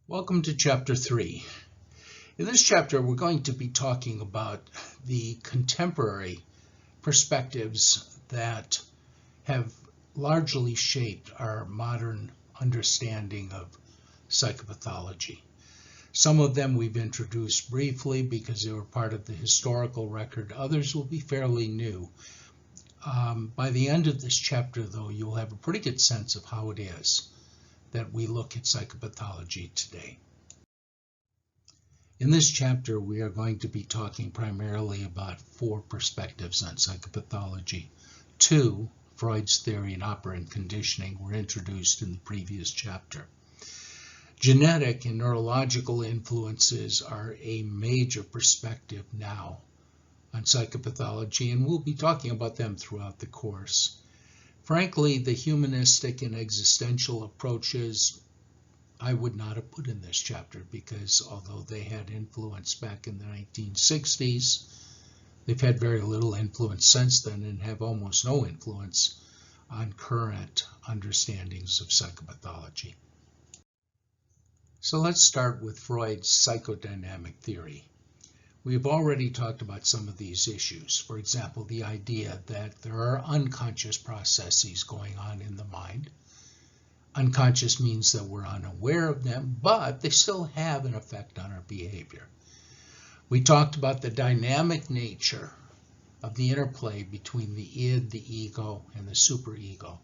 Welcome to Chapter 3. In this chapter, we're going to be talking about the contemporary perspectives that have largely shaped our modern understanding of psychopathology. Some of them we've introduced briefly because they were part of the historical record. Others will be fairly new. By the end of this chapter, though, you'll have a pretty good sense of how it is that we look at psychopathology today. In this chapter, we are going to be talking primarily about four perspectives on psychopathology. Two, Freud's theory and operant conditioning, were introduced in the previous chapter. Genetic and neurological influences are a major perspective now on psychopathology, and we'll be talking about them throughout the course. Frankly, the humanistic and existential approaches I would not have put in this chapter because although they had influence back in the 1960s, they've had very little influence since then and have almost no influence on current understandings of psychopathology. So let's start with Freud's psychodynamic theory. We've already talked about some of these issues. For example, the idea that there are unconscious processes going on in the mind. Unconscious means that we're unaware of them, but they still have an effect on our behavior. We talked about the dynamic nature of the interplay between the id, the ego, and the superego.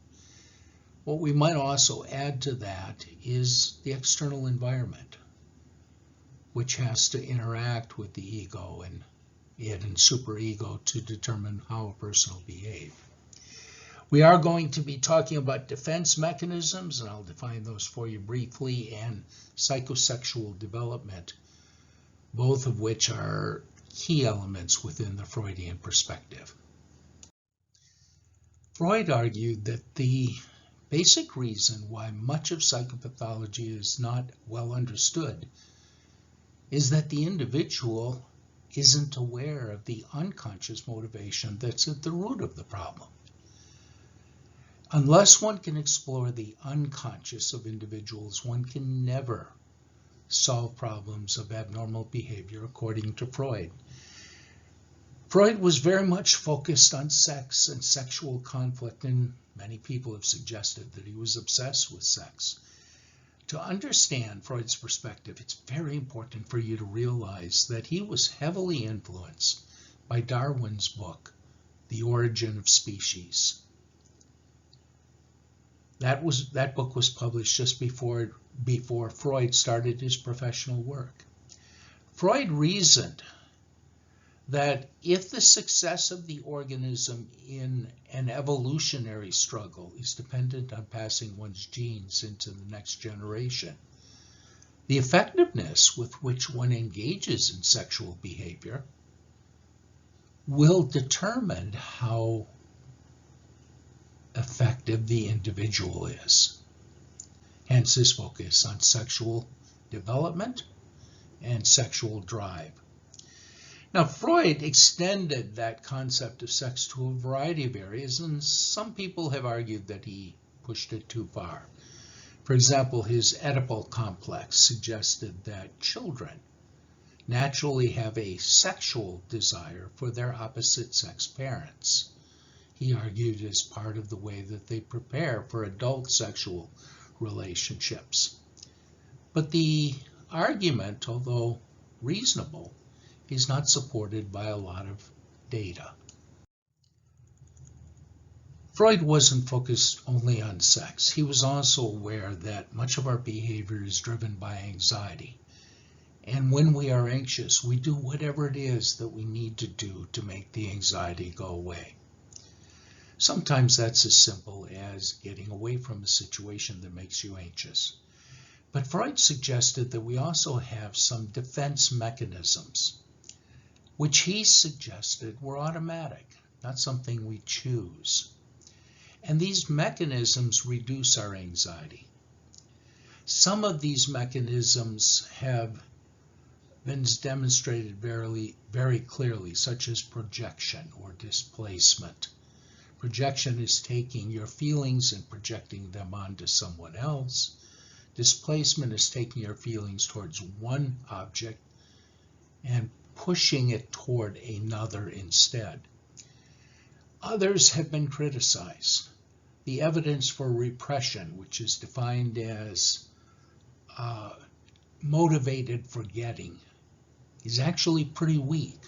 What we might also add to that is the external environment, which has to interact with the ego and id and superego to determine how a person will behave. We are going to be talking about defense mechanisms, and I'll define those for you briefly, and psychosexual development, both of which are key elements within the Freudian perspective. Freud argued that the basic reason why much of psychopathology is not well understood is that the individual isn't aware of the unconscious motivation that's at the root of the problem. Unless one can explore the unconscious of individuals, one can never solve problems of abnormal behavior, according to Freud. Freud was very much focused on sex and sexual conflict, and many people have suggested that he was obsessed with sex. To understand Freud's perspective, it's very important for you to realize that he was heavily influenced by Darwin's book, The Origin of Species. That book was published just before Freud started his professional work. Freud reasoned that if the success of the organism in an evolutionary struggle is dependent on passing one's genes into the next generation, the effectiveness with which one engages in sexual behavior will determine how effective the individual is. Hence his focus on sexual development and sexual drive. Now, Freud extended that concept of sex to a variety of areas, and some people have argued that he pushed it too far. For example, his Oedipal complex suggested that children naturally have a sexual desire for their opposite-sex parents. He argued as part of the way that they prepare for adult sexual relationships. But the argument, although reasonable, is not supported by a lot of data. Freud wasn't focused only on sex. He was also aware that much of our behavior is driven by anxiety. And when we are anxious, we do whatever it is that we need to do to make the anxiety go away. Sometimes that's as simple as getting away from a situation that makes you anxious. But Freud suggested that we also have some defense mechanisms, which he suggested were automatic, not something we choose. And these mechanisms reduce our anxiety. Some of these mechanisms have been demonstrated very clearly, such as projection or displacement. Projection is taking your feelings and projecting them onto someone else. Displacement is taking your feelings towards one object and pushing it toward another instead. Others have been criticized. The evidence for repression, which is defined as motivated forgetting, is actually pretty weak.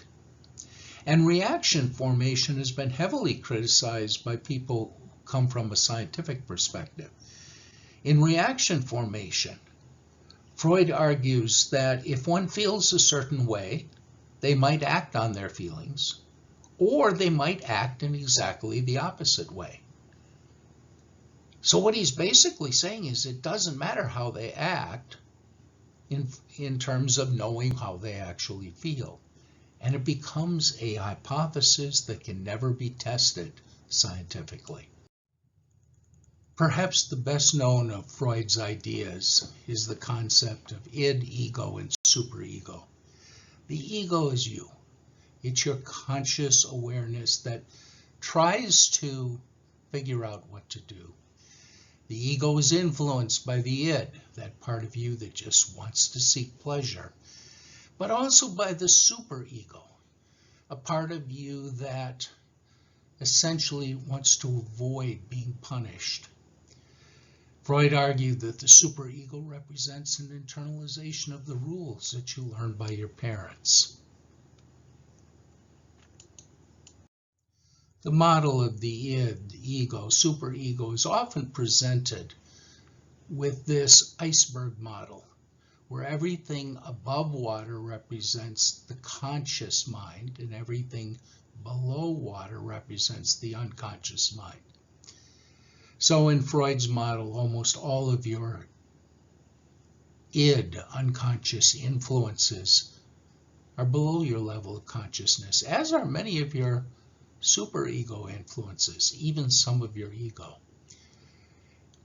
And reaction formation has been heavily criticized by people who come from a scientific perspective. In reaction formation, Freud argues that if one feels a certain way, they might act on their feelings, or they might act in exactly the opposite way. So what he's basically saying is it doesn't matter how they act in terms of knowing how they actually feel. And it becomes a hypothesis that can never be tested scientifically. Perhaps the best known of Freud's ideas is the concept of id, ego, and superego. The ego is you. It's your conscious awareness that tries to figure out what to do. The ego is influenced by the id, that part of you that just wants to seek pleasure, but also by the superego, a part of you that essentially wants to avoid being punished. Freud argued that the superego represents an internalization of the rules that you learned by your parents. The model of the id, ego, superego is often presented with this iceberg model, where everything above water represents the conscious mind and everything below water represents the unconscious mind. So in Freud's model, almost all of your id, unconscious influences, are below your level of consciousness, as are many of your superego influences, even some of your ego.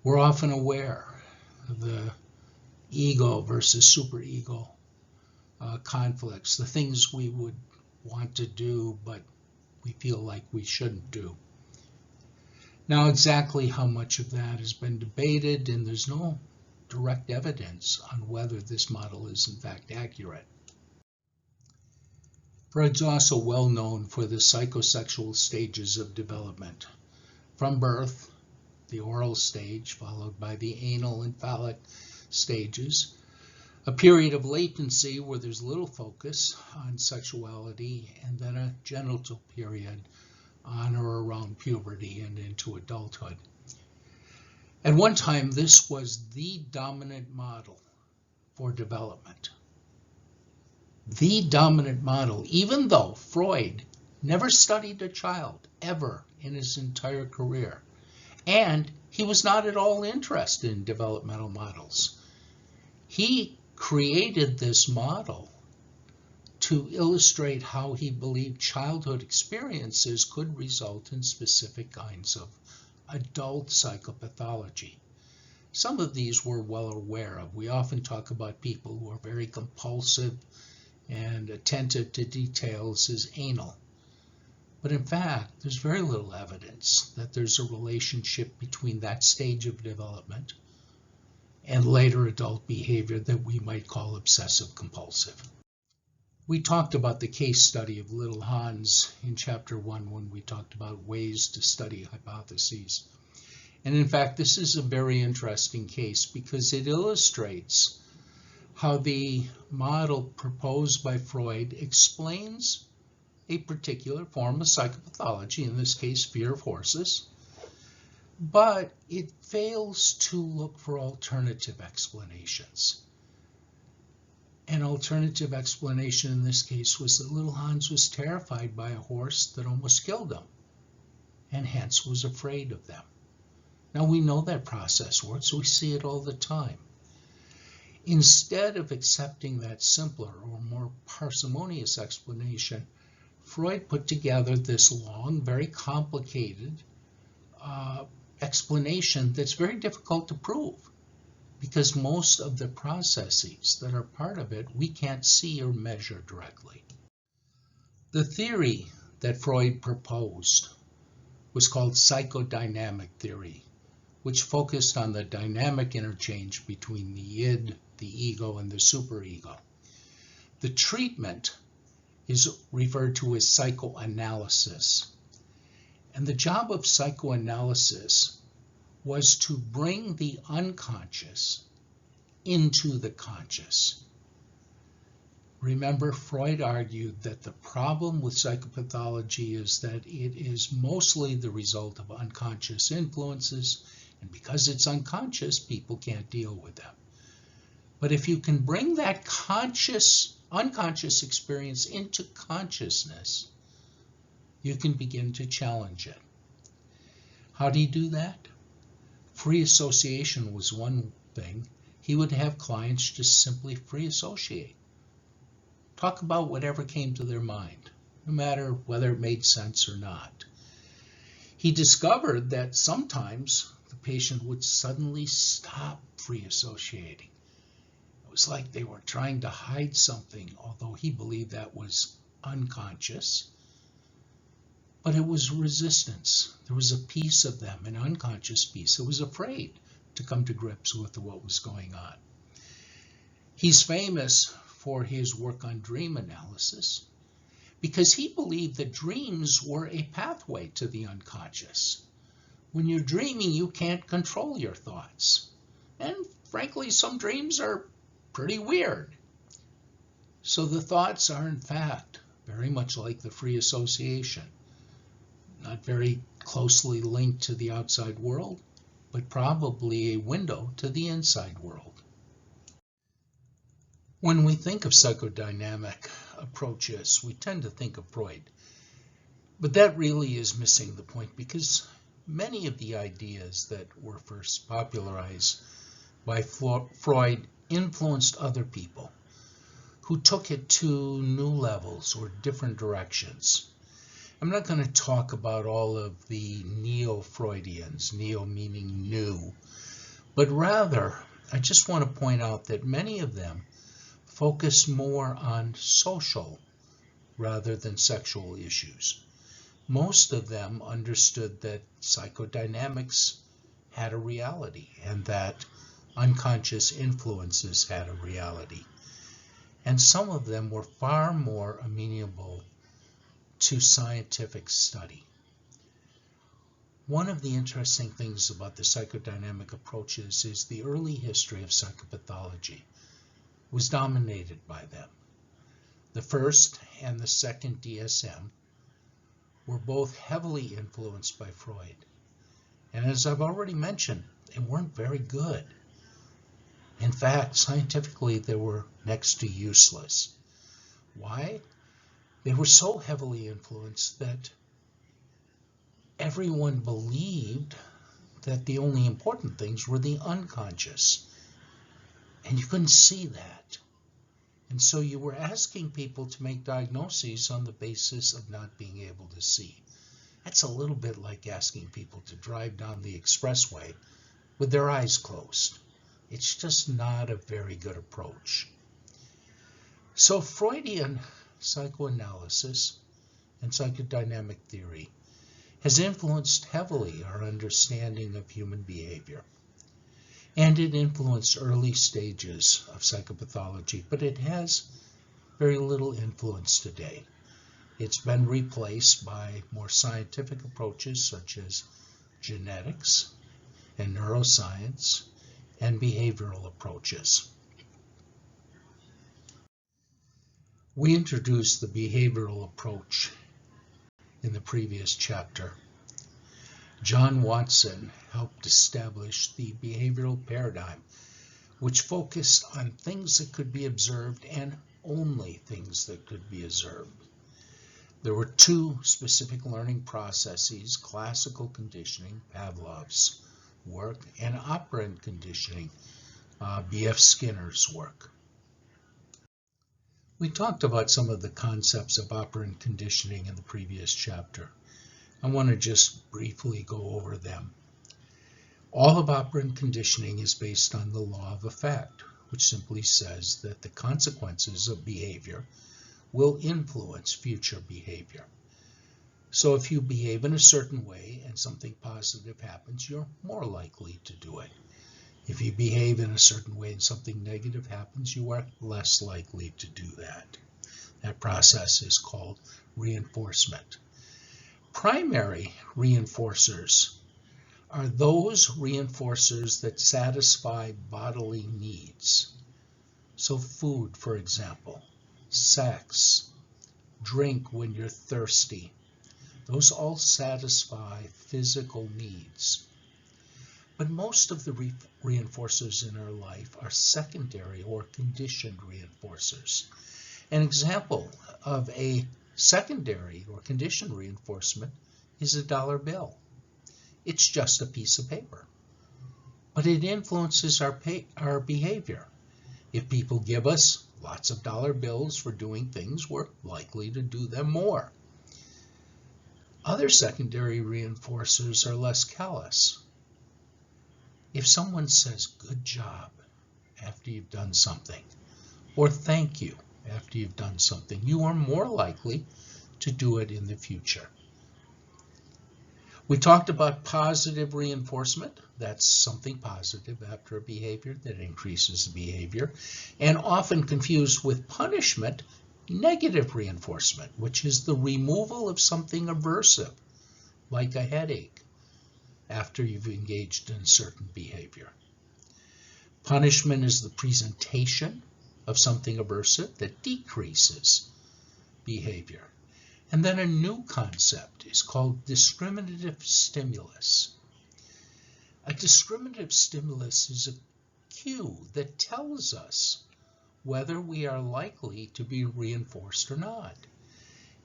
We're often aware of the ego versus superego conflicts, the things we would want to do, but we feel like we shouldn't do. Now, exactly how much of that has been debated, and there's no direct evidence on whether this model is in fact accurate. Freud's also well known for the psychosexual stages of development. From birth, the oral stage, followed by the anal and phallic stages, a period of latency where there's little focus on sexuality, and then a genital period on or around puberty and into adulthood. At one time, this was the dominant model for development. The dominant model, even though Freud never studied a child ever in his entire career, and he was not at all interested in developmental models. He created this model to illustrate how he believed childhood experiences could result in specific kinds of adult psychopathology. Some of these we're well aware of. We often talk about people who are very compulsive and attentive to details as anal. But in fact, there's very little evidence that there's a relationship between that stage of development and later adult behavior that we might call obsessive compulsive. We talked about the case study of little Hans in chapter 1 when we talked about ways to study hypotheses. And in fact, this is a very interesting case because it illustrates how the model proposed by Freud explains a particular form of psychopathology, in this case, fear of horses, but it fails to look for alternative explanations. An alternative explanation in this case was that little Hans was terrified by a horse that almost killed him, and hence was afraid of them. Now we know that process works, we see it all the time. Instead of accepting that simpler or more parsimonious explanation, Freud put together this long, very complicated explanation that's very difficult to prove because most of the processes that are part of it we can't see or measure directly. The theory that Freud proposed was called psychodynamic theory, which focused on the dynamic interchange between the id, the ego, and the superego. The treatment is referred to as psychoanalysis. And the job of psychoanalysis was to bring the unconscious into the conscious. Remember, Freud argued that the problem with psychopathology is that it is mostly the result of unconscious influences, and because it's unconscious, people can't deal with them. But if you can bring that unconscious experience into consciousness, you can begin to challenge it. How do you do that? Free association was one thing. He would have clients just simply free associate. Talk about whatever came to their mind, no matter whether it made sense or not. He discovered that sometimes the patient would suddenly stop free associating. It was like they were trying to hide something, although he believed that was unconscious. But it was resistance. There was a piece of them, an unconscious piece, that was afraid to come to grips with what was going on. He's famous for his work on dream analysis because he believed that dreams were a pathway to the unconscious. When you're dreaming, you can't control your thoughts. And frankly, some dreams are pretty weird. So the thoughts are, in fact, very much like the free association. Not very closely linked to the outside world, but probably a window to the inside world. When we think of psychodynamic approaches, we tend to think of Freud. But that really is missing the point, because many of the ideas that were first popularized by Freud influenced other people who took it to new levels or different directions. I'm not going to talk about all of the neo-Freudians, neo meaning new, but rather I just want to point out that many of them focus more on social rather than sexual issues. Most of them understood that psychodynamics had a reality and that unconscious influences had a reality. And some of them were far more amenable to scientific study. One of the interesting things about the psychodynamic approaches is the early history of psychopathology was dominated by them. The first and the second DSM were both heavily influenced by Freud. And as I've already mentioned, they weren't very good. In fact, scientifically, they were next to useless. Why? They were so heavily influenced that everyone believed that the only important things were the unconscious. And you couldn't see that. And so you were asking people to make diagnoses on the basis of not being able to see. That's a little bit like asking people to drive down the expressway with their eyes closed. It's just not a very good approach. So Freudian psychoanalysis and psychodynamic theory has influenced heavily our understanding of human behavior. And it influenced early stages of psychopathology, but it has very little influence today. It's been replaced by more scientific approaches such as genetics and neuroscience and behavioral approaches. We introduced the behavioral approach in the previous chapter. John Watson helped establish the behavioral paradigm, which focused on things that could be observed and only things that could be observed. There were two specific learning processes: classical conditioning, Pavlov's work, and operant conditioning, B.F. Skinner's work. We talked about some of the concepts of operant conditioning in the previous chapter. I want to just briefly go over them. All of operant conditioning is based on the law of effect, which simply says that the consequences of behavior will influence future behavior. So if you behave in a certain way and something positive happens, you're more likely to do it. If you behave in a certain way and something negative happens, you are less likely to do that. That process is called reinforcement. Primary reinforcers are those reinforcers that satisfy bodily needs. So food, for example, sex, drink when you're thirsty. Those all satisfy physical needs. But most of the reinforcers in our life are secondary or conditioned reinforcers. An example of a secondary or conditioned reinforcement is a dollar bill. It's just a piece of paper, but it influences our behavior. If people give us lots of dollar bills for doing things, we're likely to do them more. Other secondary reinforcers are less callous. If someone says good job after you've done something, or thank you after you've done something, you are more likely to do it in the future. We talked about positive reinforcement. That's something positive after a behavior that increases the behavior, and often confused with punishment, negative reinforcement, which is the removal of something aversive, like a headache, after you've engaged in certain behavior. Punishment is the presentation of something aversive that decreases behavior. And then a new concept is called discriminative stimulus. A discriminative stimulus is a cue that tells us whether we are likely to be reinforced or not.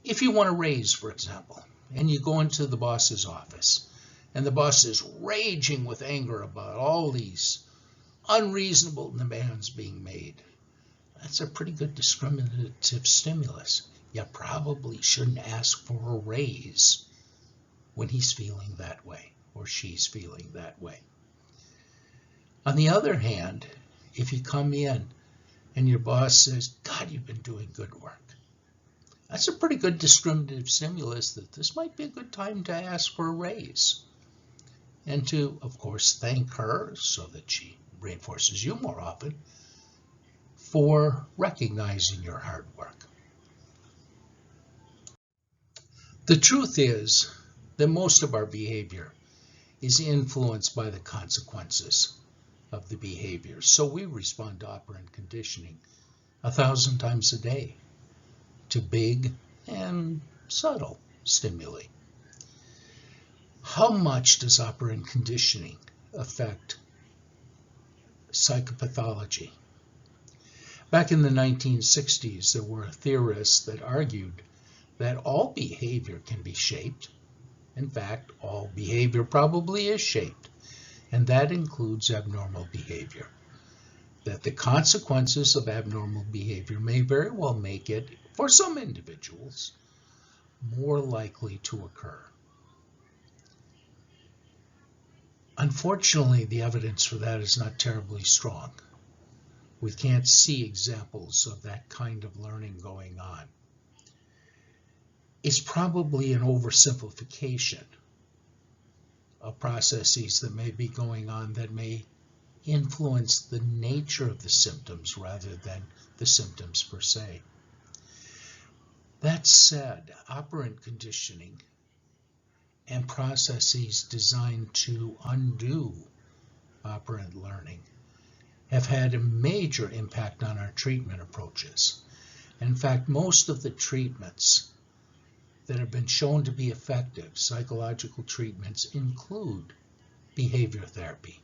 If you want a raise, for example, and you go into the boss's office, and the boss is raging with anger about all these unreasonable demands being made, that's a pretty good discriminative stimulus. You probably shouldn't ask for a raise when he's feeling that way or she's feeling that way. On the other hand, if you come in and your boss says, God, you've been doing good work, that's a pretty good discriminative stimulus that this might be a good time to ask for a raise. And to, of course, thank her so that she reinforces you more often for recognizing your hard work. The truth is that most of our behavior is influenced by the consequences of the behavior. So we respond to operant conditioning 1,000 times a day to big and subtle stimuli. How much does operant conditioning affect psychopathology? Back in the 1960s, there were theorists that argued that all behavior can be shaped. In fact, all behavior probably is shaped, and that includes abnormal behavior. That the consequences of abnormal behavior may very well make it, for some individuals, more likely to occur. Unfortunately, the evidence for that is not terribly strong. We can't see examples of that kind of learning going on. It's probably an oversimplification of processes that may be going on that may influence the nature of the symptoms rather than the symptoms per se. That said, operant conditioning and processes designed to undo operant learning have had a major impact on our treatment approaches. In fact, most of the treatments that have been shown to be effective, psychological treatments, include behavior therapy.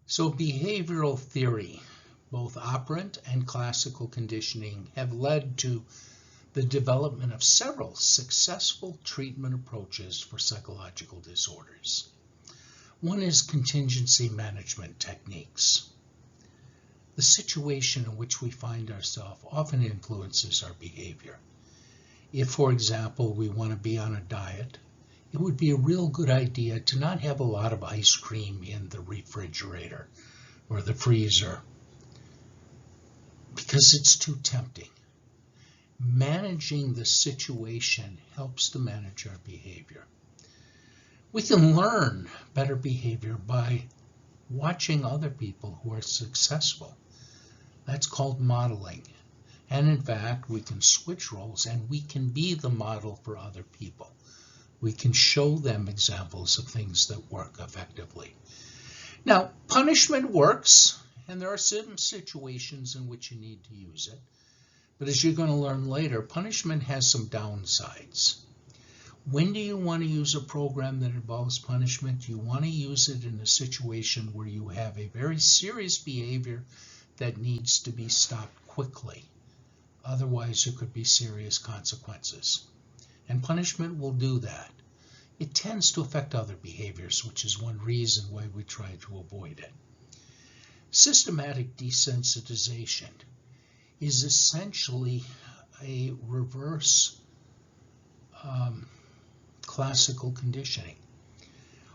So behavioral theory, both operant and classical conditioning, have led to the development of several successful treatment approaches for psychological disorders. One is contingency management techniques. The situation in which we find ourselves often influences our behavior. If, for example, we want to be on a diet, it would be a real good idea to not have a lot of ice cream in the refrigerator or the freezer because it's too tempting. managing the situation helps to manage our behavior. We can learn better behavior by watching other people who are successful. That's called modeling. And in fact, we can switch roles and we can be the model for other people. We can show them examples of things that work effectively. Now, punishment works, and there are certain situations in which you need to use it. But as you're going to learn later, punishment has some downsides. When do you want to use a program that involves punishment? You want to use it in a situation where you have a very serious behavior that needs to be stopped quickly. Otherwise, there could be serious consequences. And punishment will do that. It tends to affect other behaviors, which is one reason why we try to avoid it. Systematic desensitization is essentially a reverse classical conditioning.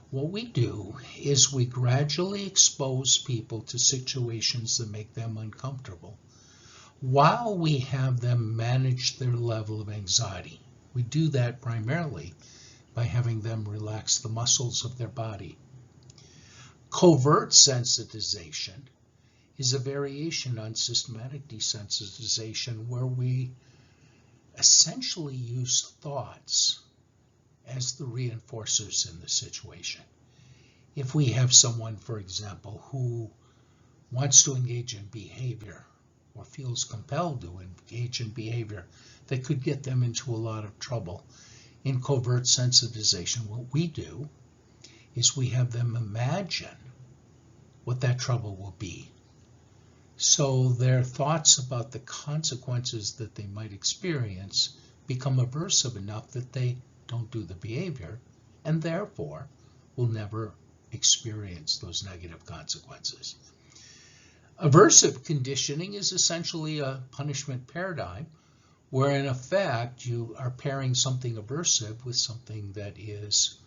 What we do is we gradually expose people to situations that make them uncomfortable while we have them manage their level of anxiety. We do that primarily by having them relax the muscles of their body. Covert sensitization is a variation on systematic desensitization where we essentially use thoughts as the reinforcers in the situation. If we have someone, for example, who wants to engage in behavior or feels compelled to engage in behavior that could get them into a lot of trouble, in covert sensitization, what we do is we have them imagine what that trouble will be. So their thoughts about the consequences that they might experience become aversive enough that they don't do the behavior and therefore will never experience those negative consequences. Aversive conditioning is essentially a punishment paradigm where in effect you are pairing something aversive with something that is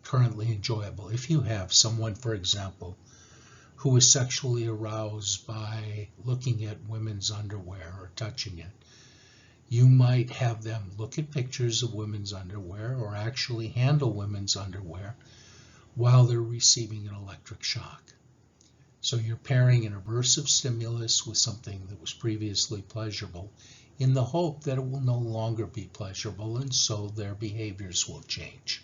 currently enjoyable. If you have someone, for example, who is sexually aroused by looking at women's underwear or touching it, you might have them look at pictures of women's underwear or actually handle women's underwear while they're receiving an electric shock. So you're pairing an aversive stimulus with something that was previously pleasurable in the hope that it will no longer be pleasurable, and so their behaviors will change.